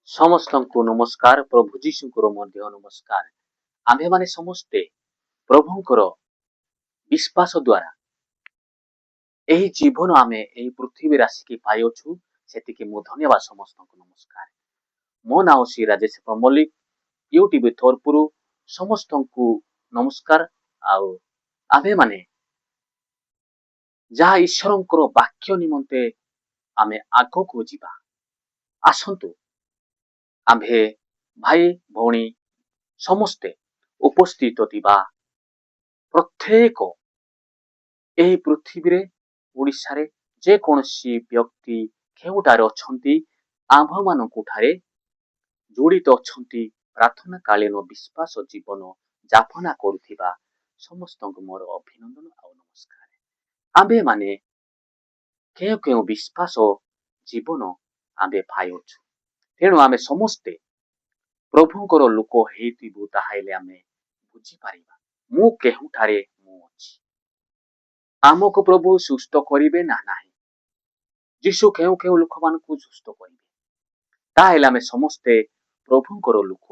ସମସ୍ତଙ୍କୁ ନମସ୍କାର। ପ୍ରଭୁ ଯୀଶୁଙ୍କର ମଧ୍ୟ ନମସ୍କାର। ଆମ୍ଭେମାନେ ସମସ୍ତେ ପ୍ରଭୁଙ୍କର ବିଶ୍ୱାସ ଦ୍ୱାରା ଏହି ଜୀବନ ଆମେ ଏହି ପୃଥିବୀରେ ଆସିକି ପାଇଅଛୁ। ସେତିକି ମୁଁ ଧନ୍ୟବାଦ ସମସ୍ତଙ୍କୁ ନମସ୍କାର। ମୋ ନାଁ ଶ୍ରୀ ରାଜେଶ ମଲ୍ଲିକ। ୟୁଟ୍ୟୁବ ତରଫରୁ ସମସ୍ତଙ୍କୁ ନମସ୍କାର। ଆଉ ଆମ୍ଭେମାନେ ଯାହା ଈଶ୍ୱରଙ୍କର ବାକ୍ୟ ନିମନ୍ତେ ଆମେ ଆଗକୁ ଯିବା। ଆସନ୍ତୁ ଆମ୍ଭେ ଭାଇ ଭଉଣୀ ସମସ୍ତେ ଉପସ୍ଥିତ ଥିବା ପ୍ରତ୍ୟେକ ଏହି ପୃଥିବୀରେ ଓଡ଼ିଶାରେ ଯେକୌଣସି ବ୍ୟକ୍ତି କେଉଁଠାରେ ଅଛନ୍ତି ଆମ୍ଭମାନଙ୍କୁ ଠାରେ ଜଡ଼ିତ ଅଛନ୍ତି ପ୍ରାର୍ଥନା କାଳୀନ ବିଶ୍ୱାସ ଜୀବନ ଯାପନ କରୁଥିବା ସମସ୍ତଙ୍କୁ ମୋର ଅଭିନନ୍ଦନ ଆଉ ନମସ୍କାର। ଆମ୍ଭେମାନେ କେଉଁ କେଉଁ ବିଶ୍ୱାସ ଜୀବନ ଆମ୍ଭେ ପାଇଅଛୁ। ତେଣୁ ଆମେ ସମସ୍ତେ ପ୍ରଭୁଙ୍କର ଲୋକ ହେଇଥିବୁ, ତାହେଲେ ଆମେ ବୁଝିପାରିବା ମୁଁ କେଉଁଠାରେ ମୁଁ ଅଛି। ଆମକୁ ପ୍ରଭୁ ସୁସ୍ଥ କରିବେ ନା ନାହିଁ, ଯୀଶୁ କେଉଁ କେଉଁ ଲୋକମାନଙ୍କୁ ସୁସ୍ଥ କରିବେ, ତାହେଲେ ଆମେ ସମସ୍ତେ ପ୍ରଭୁଙ୍କର ଲୋକ।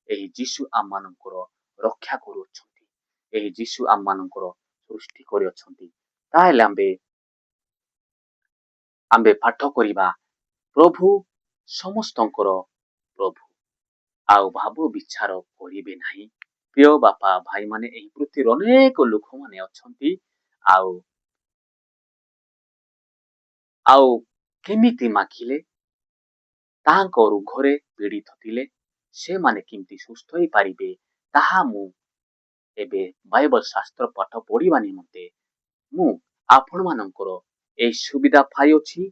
ଏହି ଯୀଶୁ ଆମମାନଙ୍କର ରକ୍ଷା କରୁଅଛନ୍ତି, ଏହି ଯୀଶୁ ଆମମାନଙ୍କର ସୃଷ୍ଟି କରିଅଛନ୍ତି। ତାହେଲେ ଆମ୍ଭେ ପାଠ କରିବା ପ୍ରଭୁ ସମସ୍ତଙ୍କର ପ୍ରଭୁ, ଆଉ ଭାବ ବିଚାର କରିବେ ନାହିଁ। ପ୍ରିୟ ବାପା ଭାଇମାନେ, ଏହି ପୃଥିବୀରେ ଅନେକ ଲୋକମାନେ ଅଛନ୍ତି ଆଉ କେମିତି ମାଗିଲେ ତାହାଙ୍କ ରୋଗରେ ପୀଡ଼ିତ ଥିଲେ ସେମାନେ କେମିତି ସୁସ୍ଥ ହେଇପାରିବେ, ତାହା ମୁଁ ଏବେ ବାଇବଲ ଶାସ୍ତ୍ର ପାଠ ପଢିବା ନିମନ୍ତେ ମୁଁ ଆପଣମାନଙ୍କର ଏହି ସୁବିଧା ପାଇଅଛି।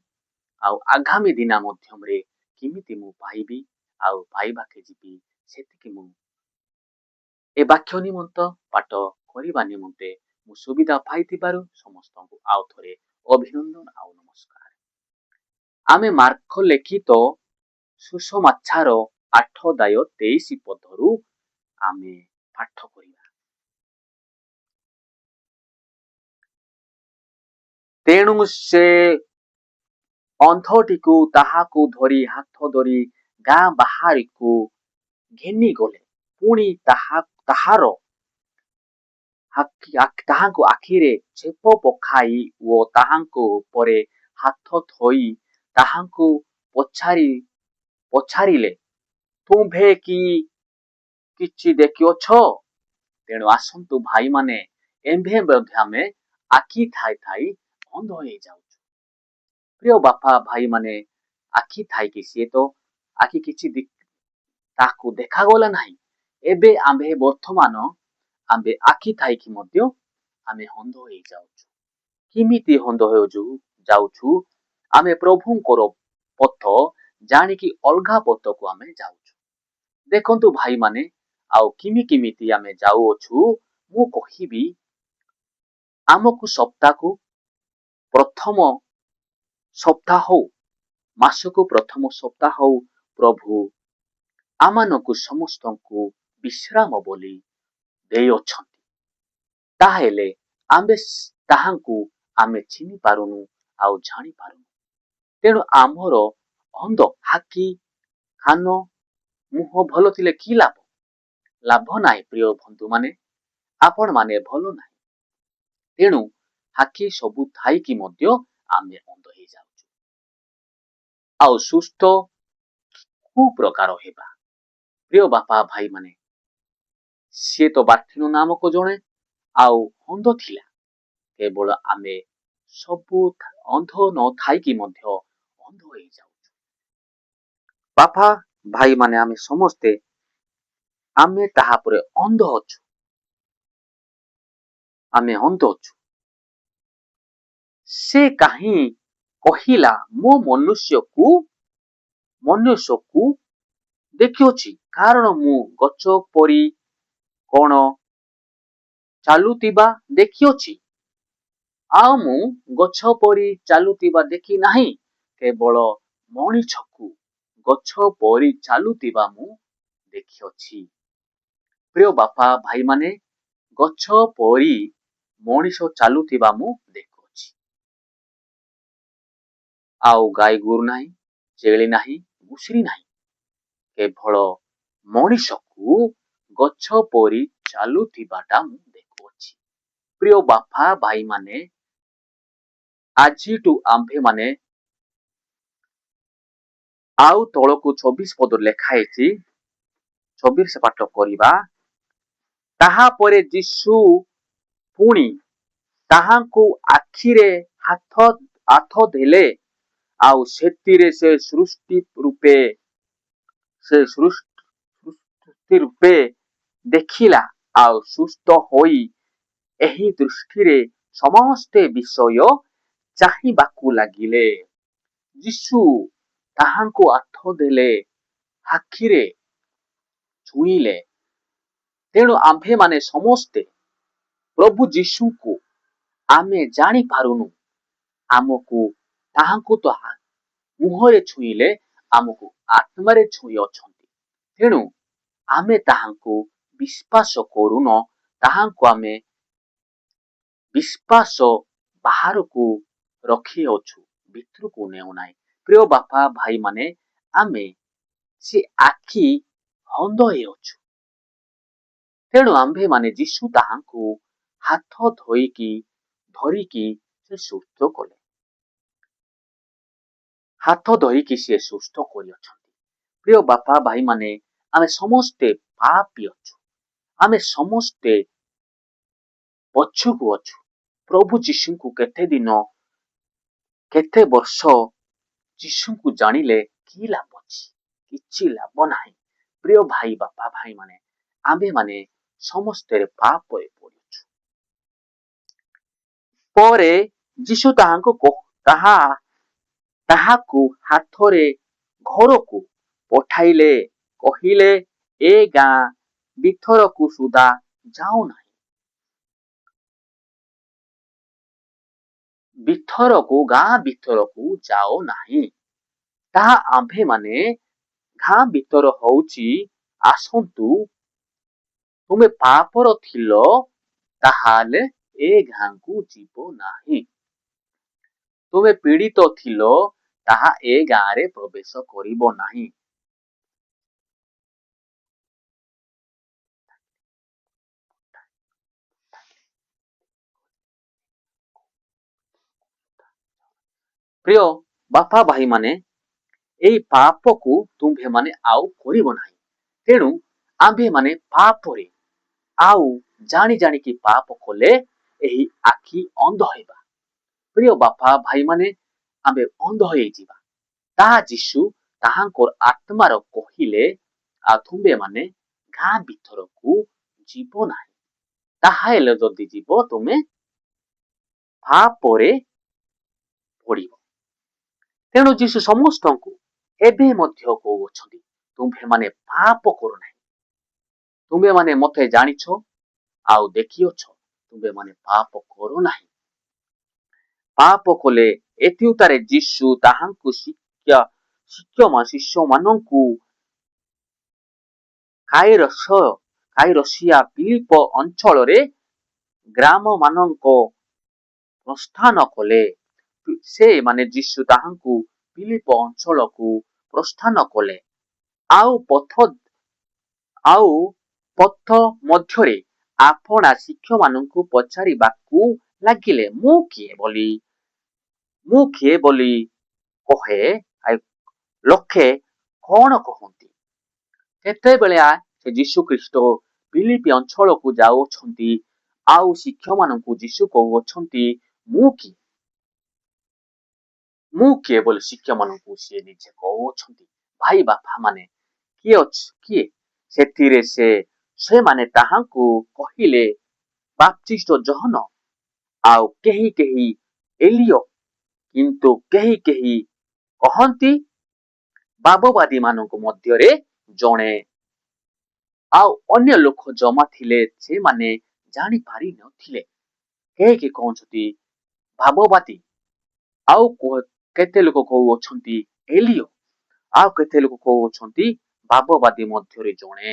ଆଉ ଆଗାମୀ ଦିନ ମଧ୍ୟରେ କେମିତି ମୁଁ ପାଇବି ଆଉ ପାଇବାକେ ଯିବି, ସେତିକି ମୁଁ ଏ ବାକ୍ୟ ନିମନ୍ତ ପାଠ କରିବା ନିମନ୍ତେ ମୁଁ ସୁବିଧା ପାଇଥିବାରୁ ସମସ୍ତଙ୍କୁ ଆଉ ଥରେ ଅଭିନନ୍ଦନ ଆଉ ନମସ୍କାର। ଆମେ ମାର୍କ ଲିଖିତ ସୁସମାଚାର 8:23 ଆମେ ପାଠ କରିବା। ତେଣୁ ସେ ଅନ୍ଧଟିକୁ ତାହାକୁ ଧରି ହାତ ଧରି ଗାଁ ବାହାରକୁ ଘେନିଗଲେ। ପୁଣି ତାହାଙ୍କୁ ଆଖିରେ ଛେପ ପକାଇ ଓ ତାହାଙ୍କ ଉପରେ ହାତ ଥୋଇ ତାହାଙ୍କୁ ପଚାରିଲେ, ତୁମ୍ଭେ କି କିଛି ଦେଖିଅଛ? ତେଣୁ ଆସନ୍ତୁ ଭାଇମାନେ, ଏମ୍ଭେ ମଧ୍ୟ ଆମେ ଆଖି ଥାଇ ଅନ୍ଧ ହେଇଯାଉଛୁ। ପ୍ରିୟ ବାପା ଭାଇମାନେ, ଆଖି ଥାଇକି ସିଏ ତ ଆଖି କିଛି ତାକୁ ଦେଖାଗଲା ନାହିଁ। ଏବେ ବର୍ତ୍ତମାନ ଆମ୍ଭେ ଆଖି ଥାଇକି ମଧ୍ୟ ଆମେ ଅନ୍ଧ ହେଇଯାଉଛୁ। କେମିତି ଅନ୍ଧ ଯାଉଛୁ? ଆମେ ପ୍ରଭୁଙ୍କର ପଥ ଜାଣିକି ଅଲଗା ପଥକୁ ଆମେ ଯାଉଛୁ। ଦେଖନ୍ତୁ ଭାଇମାନେ, ଆଉ କେମିତି ଆମେ ଯାଉଅଛୁ ମୁଁ କହିବି। ଆମକୁ ସପ୍ତାହକୁ ପ୍ରଥମ ସପ୍ତାହ ହଉ, ମାସକୁ ପ୍ରଥମ ସପ୍ତାହ ହଉ, ପ୍ରଭୁ ଆମମାନଙ୍କୁ ସମସ୍ତଙ୍କୁ ବିଶ୍ରାମ ବୋଲି ଦେଇଅଛନ୍ତି। ତାହେଲେ ତାହାଙ୍କୁ ଆମେ ଚିହ୍ନି ପାରୁନୁ ଆଉ ଜାଣିପାରୁନୁ। ତେଣୁ ଆମର ଅନ୍ଧ ଆଖି, କାନ, ମୁହଁ ଭଲ ଥିଲେ କି ଲାଭ ନାହିଁ। ପ୍ରିୟ ବନ୍ଧୁମାନେ, ଆପଣ ମାନେ ଭଲ ନାହିଁ। ତେଣୁ ଆଖି ସବୁ ଥାଇକି ମଧ୍ୟ ଆମେ ଅନ୍ଧ ହେଇଯାଉଛୁ। ଆଉ ସୁସ୍ଥ କୋଉ ପ୍ରକାର ହେବା? ପ୍ରିୟ ବାପା ଭାଇମାନେ, ସିଏ ତ ବାର୍ଥିନ ନାମକ ଜଣେ ଆଉ ଅନ୍ଧ ଥିଲା। କେବଳ ଆମେ ସବୁ ଅନ୍ଧ ନଥାଇକି ମଧ୍ୟ ଅନ୍ଧ ହେଇଯାଉଛୁ। ବାପା ଭାଇମାନେ, ଆମେ ସମସ୍ତେ ତାହାପରେ ଅନ୍ଧ ଅଛୁ। ଆମେ ଅନ୍ଧ ଅଛୁ। ସେ କାହିଁ କହିଲା, ମୁଁ ମନୁଷ୍ୟକୁ ଦେଖିଅଛି, କାରଣ ମୁଁ ଗଛ ପରି କଣ ଚାଲୁଥିବା ଦେଖିଅଛି। ଆଉ ମୁଁ ଗଛ ପରି ଚାଲୁଥିବା ଦେଖି ନାହିଁ, କେବଳ ମଣିଷକୁ ଗଛ ପରି ଚାଲୁଥିବା ମୁଁ ଦେଖିଅଛି। ପ୍ରିୟ ବାପା ଭାଇମାନେ, ଗଛ ପରି ମଣିଷ ଚାଲୁଥିବା ମୁଁ ଦେଖୁଅଛି। ଆଉ ଗାଈ ଗୋରୁ ନାହିଁ, ଛେଳି ନାହିଁ, ଘୁଷୁରି ନାହିଁ। କେବଳ ମଣିଷକୁ ଗଛ ପରି ଚାଲୁଥିବାଟା ମୁଁ ଦେଖୁଅଛି। ପ୍ରିୟ ବାପା ଭାଇମାନେ, ଆଜିଠୁ ଆମ୍ଭେମାନେ ଆଉ ତଳକୁ 24 ପଦରେ ଲେଖା ହେଇଛି, 24 ପାଠ କରିବା। ତାହାପରେ ଯୀଶୁ ପୁଣି ତାହାଙ୍କୁ ଆଖିରେ ହାତ ଦେଲେ, ଆଉ ସେଥିରେ ସେ ସୃଷ୍ଟି ରୂପେ ଦେଖିଲା, ଆଉ ସୁସ୍ଥ ହୋଇ ଏହି ଦୃଷ୍ଟିରେ ସମସ୍ତେ ବିଷୟ ଚାହିଁବାକୁ ଲାଗିଲେ। ଯୀଶୁ ତାହାଙ୍କୁ ହାତ ଦେଲେ, ଆଖିରେ ଛୁଇଁଲେ। ତେଣୁ ଆମ୍ଭେମାନେ ସମସ୍ତେ ପ୍ରଭୁ ଯୀଶୁଙ୍କୁ ଆମେ ଜାଣିପାରୁନୁ। ଆମକୁ ତାହାଙ୍କୁ ତ ମୁହଁରେ ଛୁଇଁଲେ, ଆମକୁ ଆତ୍ମାରେ ଛୁଇଁ ଅଛନ୍ତି। ତେଣୁ ଆମେ ତାହାଙ୍କୁ ବିଶ୍ୱାସ କରୁନ, ତାହାଙ୍କୁ ଆମେ ବିଶ୍ୱାସ ବାହାରକୁ ରଖିଅଛୁ, ଭିତରକୁ ନେଉନାହିଁ। ପ୍ରିୟ ବାପା ଭାଇମାନେ, ଆମେ ସେ ଆଖି ଅନ୍ଧ ହେଉଛୁ। ତେଣୁ ଆମ୍ଭେମାନେ ଯୀଶୁ ତାହାଙ୍କୁ ହାତ ଧରିକି ସେ ସୁସ୍ଥ କଲେ। ହାତ ଧରିକି ସେ ସୁସ୍ଥ କରିଅଛନ୍ତି। ପ୍ରିୟ ବାପା ଭାଇମାନେ, ଆମେ ସମସ୍ତେ ପାପୀ ଅଛୁ। ଆମେ ସମସ୍ତେ ପଛକୁ ଅଛୁ। ପ୍ରଭୁ ଯୀଶୁଙ୍କୁ କେତେ ବର୍ଷ ଯୀଶୁଙ୍କୁ ଜାଣିଲେ କି ଲାଭ ଅଛି? କିଛି ଲାଭ ନାହିଁ। ପ୍ରିୟ ଭାଇ ବାପା ଭାଇମାନେ, ଆମ୍ଭେମାନେ ସମସ୍ତେ ପାପରେ ପଡିଅଛୁ। ପରେ ଯୀଶୁ ତାହାକୁ ହାତରେ ଘରକୁ ପଠାଇଲେ, କହିଲେ, ଏ ଗାଁ ଭିତରକୁ ସୁଦ୍ଧା ଯାଅ ନାହିଁ। ଗାଁ ଭିତରକୁ ଯାଅ ନାହିଁ। ତାହା ଆମ୍ଭେମାନେ ଗାଁ ଭିତର ହଉଛି, ଆସନ୍ତୁ, ତୁମେ ପାପର ଥିଲ, ତାହାହେଲେ ଏ ଗାଁକୁ ଯିବ ନାହିଁ। ତୁମେ ପୀଡ଼ିତ ଥିଲ, ତାହା ଏ ଗାଁରେ ପ୍ରବେଶ କରିବ ନାହିଁ। ପ୍ରିୟ ବାପା ଭାଇମାନେ, ଏହି ପାପକୁ ତୁମ୍ଭେମାନେ ଆଉ କରିବ ନାହିଁ। ତେଣୁ ଆମ୍ଭେମାନେ ପାପରେ ଆଉ ଜାଣିକି ପାପ କଲେ ଏହି ଆଖି ଅନ୍ଧ ହେବା। ପ୍ରିୟ ବାପା ଭାଇମାନେ, ଆମେ ଅନ୍ଧ ହେଇଯିବା। ତାହା ଯୀଶୁ ତାହାଙ୍କର ଆତ୍ମାର କହିଲେ, ଆଉ ତୁମ୍ଭେମାନେ ଗାଁ ଭିତରକୁ ଯିବ ନାହିଁ। ତାହାହେଲେ ଯଦି ଯିବ, ତୁମେ ପାପରେ ପଡ଼ିବ। ତେଣୁ ଯୀଶୁ ସମସ୍ତଙ୍କୁ ଏବେ ମଧ୍ୟ କହୁଅଛନ୍ତି, ତୁମ୍ଭେମାନେ ପାପ କର ନାହିଁ। ତୁମ୍ଭେମାନେ ମତେ ଜାଣିଛ ଆଉ ଦେଖିଅଛ, ତୁମ୍ଭେମାନେ ପାପ କର ନାହିଁ। ପାପ କଲେ ଏଥିଉତାରେ ଯୀଶୁ ତାହାଙ୍କୁ ଶିଷ୍ୟମାନଙ୍କୁ କାଇରସିଆ ଫିଲିପ ଅଞ୍ଚଳରେ ଗ୍ରାମ ମାନଙ୍କ ପ୍ରସ୍ଥାନ କଲେ। ସେ ମାନେ ଯୀଶୁ ତାହାଙ୍କୁ ଫିଲିପ ଅଞ୍ଚଳକୁ ପ୍ରସ୍ଥାନ କଲେ। ଆଉ ପଥ ମଧ୍ୟରେ ଆପଣା ଶିଷ୍ୟମାନଙ୍କୁ ପଚାରିବାକୁ ଲାଗିଲେ, ମୁଁ କିଏ ବୋଲି କହେ, ଲୋକେ କଣ କହନ୍ତି? କେତେବେଳେ ସେ ଯୀଶୁ ଖ୍ରୀଷ୍ଟ ଫିଲିପି ଅଞ୍ଚଳକୁ ଯାଉଛନ୍ତି, ଆଉ ଶିଷ୍ୟମାନଙ୍କୁ ଯୀଶୁ କହୁଅଛନ୍ତି, ମୁଁ କିଏ ବୋଲି ଶିଷ୍ୟମାନଙ୍କୁ ସିଏ ନିଜେ କହୁଅଛନ୍ତି। ଭାଇ ବାପା ମାନେ, କିଏ? ସେଥିରେ ସେମାନେ ତାହାଙ୍କୁ କହିଲେ, ବାପ୍ତିଷ୍ଟ ଯୋହନ, ଆଉ କେହି ଏଲିୟ, କିନ୍ତୁ କେହି କହନ୍ତି ବାବବାଦୀ ମାନଙ୍କ ମଧ୍ୟରେ ଜଣେ। ଆଉ ଅନ୍ୟ ଲୋକ ଜମା ଥିଲେ, ସେମାନେ ଜାଣିପାରି ନଥିଲେ। କେହି କହୁଛନ୍ତି ଭାବବାଦୀ, ଆଉ କେତେ ଲୋକ କହୁଅଛନ୍ତି ଏଲିୟ, ଆଉ କେତେ ଲୋକ କହୁଅଛନ୍ତି ଭାବବାଦୀ ମଧ୍ୟରେ ଜଣେ।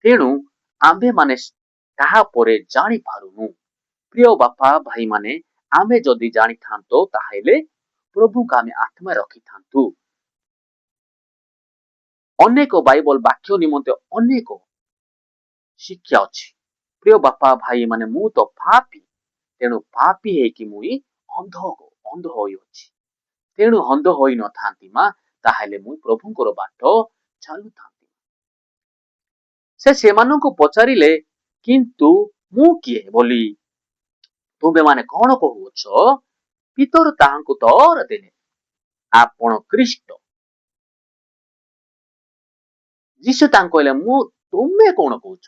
ତେଣୁ ଆମ୍ଭେମାନେ ତାହାପରେ ଜାଣିପାରୁନୁ। ପ୍ରିୟ ବାପା ଭାଇମାନେ, ଆମେ ଯଦି ଜାଣିଥାନ୍ତୁ, ତାହେଲେ ପ୍ରଭୁଙ୍କୁ ଆମେ ଆତ୍ମା ରଖିଥାନ୍ତୁ। ଅନେକ ବାଇବଲ ବାକ୍ୟ ନିମନ୍ତେ ଅନେକ ଶିକ୍ଷା ଅଛି। ପ୍ରିୟ ବାପା ଭାଇ ମାନେ, ମୁଁ ତ ପାପୀ, ତେଣୁ ପାପୀ ହେଇକି ମୁଇଁ ଅନ୍ଧ ହୋଇଅଛି। ତେଣୁ ଅନ୍ଧ ହୋଇନଥାନ୍ତି ମା, ତାହେଲେ ମୁଁ ପ୍ରଭୁଙ୍କର ବାଟ ଚାଲୁଥାନ୍ତି। ସେ ସେମାନଙ୍କୁ ପଚାରିଲେ, କିନ୍ତୁ ମୁଁ କିଏ ବୋଲି ତୁମେମାନେ କଣ କହୁଅଛ? ପିତର ତାହାଙ୍କୁ ଉତ୍ତର ଦେଲେ, ଆପଣ ଖ୍ରୀଷ୍ଟ। ଯୀଶୁ ତାଙ୍କୁ କହିଲେ, ତୁମେ କଣ କହୁଛ?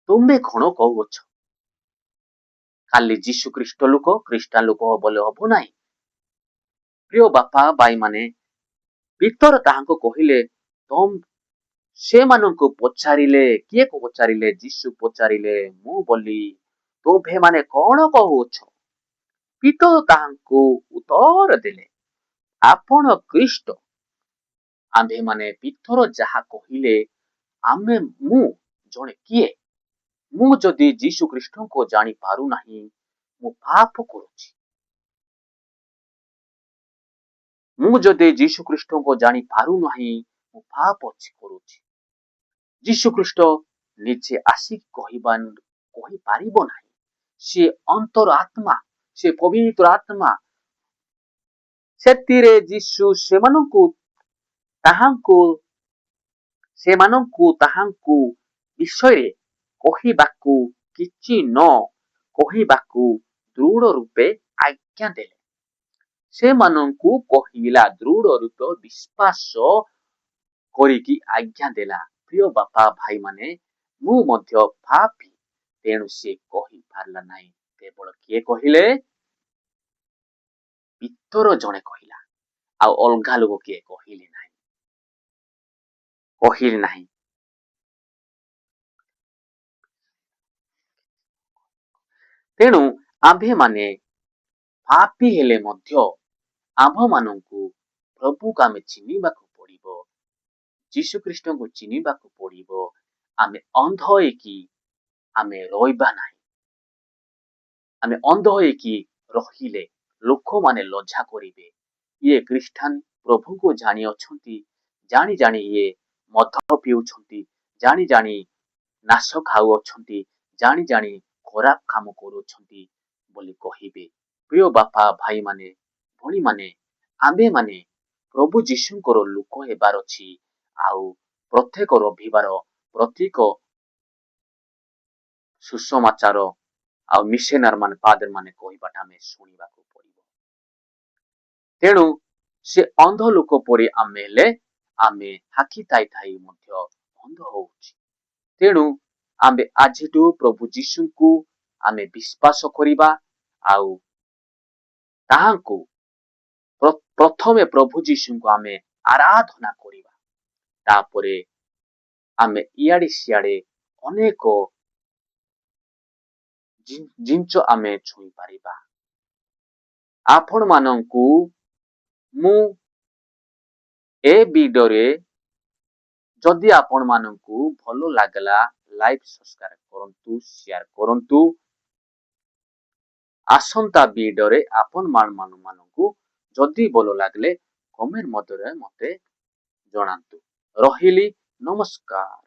ତୁମେ କଣ କହୁଅଛ? ଖାଲି ଯୀଶୁ ଖ୍ରୀଷ୍ଟ ଲୋକ, ଖ୍ରୀଷ୍ଟିଆନ ଲୋକ ବୋଲେ ହବ ନାହିଁ। ପ୍ରିୟ ବାପା ଭାଇ ମାନେ, ପିତର ତାହାଙ୍କୁ କହିଲେ, ସେମାନଙ୍କୁ ପଚାରିଲେ, କିଏ ପଚାରିଲେ? ଯୀଶୁ ପଚାରିଲେ, ମୁଁ ବୋଲି ତୁମ୍ଭେମାନେ କଣ କହୁଅଛ? ପିତର ତାହାଙ୍କୁ ଉତ୍ତର ଦେଲେ, ଆପଣ ଖ୍ରୀଷ୍ଟ। ଆମ୍ଭେମାନେ ପିତର ଯାହା କହିଲେ, ମୁଁ ଜଣେ କିଏ? ମୁଁ ଯଦି ଯୀଶୁ ଖ୍ରୀଷ୍ଟଙ୍କୁ ଜାଣି ପାରୁନାହିଁ, ମୁଁ ପାପ କରୁଛି। ମୁଁ ଯଦି ଯୀଶୁ ଖ୍ରୀଷ୍ଟଙ୍କୁ ଜାଣି ପାରୁନାହିଁ, ମୁଁ ପାପ କରୁଛି। ଯୀଶୁ ଖ୍ରୀଷ୍ଟ ନିଜେ ଆସି କହିପାରିବ ନାହିଁ। ସେ ଅନ୍ତର ଆତ୍ମା, ସେ ପବିତ୍ର ଆତ୍ମା। ସେଥିରେ ଯୀଶୁ ସେମାନଙ୍କୁ ତାହାଙ୍କୁ ବିଷୟରେ କହିବାକୁ କିଛି ନ କହିବାକୁ ଦୃଢ ରୂପେ ଆଜ୍ଞା ଦେଲେ। ସେମାନଙ୍କୁ କହିଲା, ଦୃଢ ରୂପେ ବିଶ୍ୱାସ କରିକି ଆଜ୍ଞା ଦେଲା। ପ୍ରିୟ ବାପା ଭାଇ ମାନେ, ମୁଁ ମଧ୍ୟ ପାପୀ, ତେଣୁ ସେ କହିପାରିଲା ନାହିଁ। କେବଳ କିଏ କହିଲେ? ପିତର ଜଣେ କହିଲା, ଆଉ ଅଲଗା ଲୋକ କିଏ କହିଲେ ନାହିଁ। ତେଣୁ ଆମ୍ଭେମାନେ ପାପୀ ହେଲେ ମଧ୍ୟ ଆମ୍ଭମାନଙ୍କୁ ପ୍ରଭୁକୁ ଆମେ ଚିହ୍ନିବାକୁ ପଡିବ। ଯୀଶୁ ଖ୍ରୀଷ୍ଟଙ୍କୁ ଚିହ୍ନିବାକୁ ପଡିବ। ଆମେ ଅନ୍ଧ ହେଇକି ଆମେ ରହିବା ନାହିଁ। ଆମେ ଅନ୍ଧ ହେଇକି ରହିଲେ ଲୋକମାନେ ଲଜ୍ଜା କରିବେ। ଇଏ ଖ୍ରୀଷ୍ଟିଆନ ପ୍ରଭୁଙ୍କୁ ଜାଣି ଅଛନ୍ତି, ଜାଣି ଇଏ ମଦ ପିଉଛନ୍ତି, ଜାଣି ନାଶ ଖାଉଅଛନ୍ତି, ଜାଣି ଖରାପ କାମ କରୁଛନ୍ତି ବୋଲି କହିବେ। ପ୍ରିୟ ବାପା ଭାଇ ମାନେ, ଭଉଣୀ ମାନେ, ଆମ୍ଭେମାନେ ପ୍ରଭୁ ଯୀଶୁଙ୍କର ଲୋକ ହେବାର ଅଛି। ଆଉ ପ୍ରତ୍ୟେକ ରବିବାର ପ୍ରତ୍ୟେକ ସୁସମାଚାର ଆଉ ମିଶନାର ମାନେ ଫାଦର ମାନେ କହିବାଟା ଆମେ ଶୁଣିବାକୁ ପଡିବ। ତେଣୁ ସେ ଅନ୍ଧ ଲୋକ ପରି ଆମେ ହେଲେ, ଆମେ ଆଖି ଥାଇ ମଧ୍ୟ ଅନ୍ଧ ହଉଛି। ତେଣୁ ଆମେ ଆଜିଠୁ ପ୍ରଭୁ ଯୀଶୁଙ୍କୁ ଆମେ ବିଶ୍ୱାସ କରିବା, ଆଉ ତାହାଙ୍କୁ ପ୍ରଥମେ ପ୍ରଭୁ ଯୀଶୁଙ୍କୁ ଆମେ ଆରାଧନା କରିବା। ତାପରେ ଆମେ ଇଆଡେ ସିଆଡେ ଅନେକ ଜିନିଷ ଆମେ ଛୁଇଁ ପାରିବା। ଆପଣ ମାନଙ୍କୁ ମୁଁ ଏ ଭିଡିଓରେ ଯଦି ଆପଣ ମାନଙ୍କୁ ଭଲ ଲାଗିଲା, ଲାଇକ୍ ସବସ୍କ୍ରାଇବ କରନ୍ତୁ, ସେୟାର କରନ୍ତୁ। ଆସନ୍ତା ଭିଡିଓରେ ଆପଣ ମାନଙ୍କୁ ଯଦି ଭଲ ଲାଗିଲେ କମେଣ୍ଟ ମଧ୍ୟରେ ମତେ ଜଣାନ୍ତୁ। ରହିଲି, ନମସ୍କାର।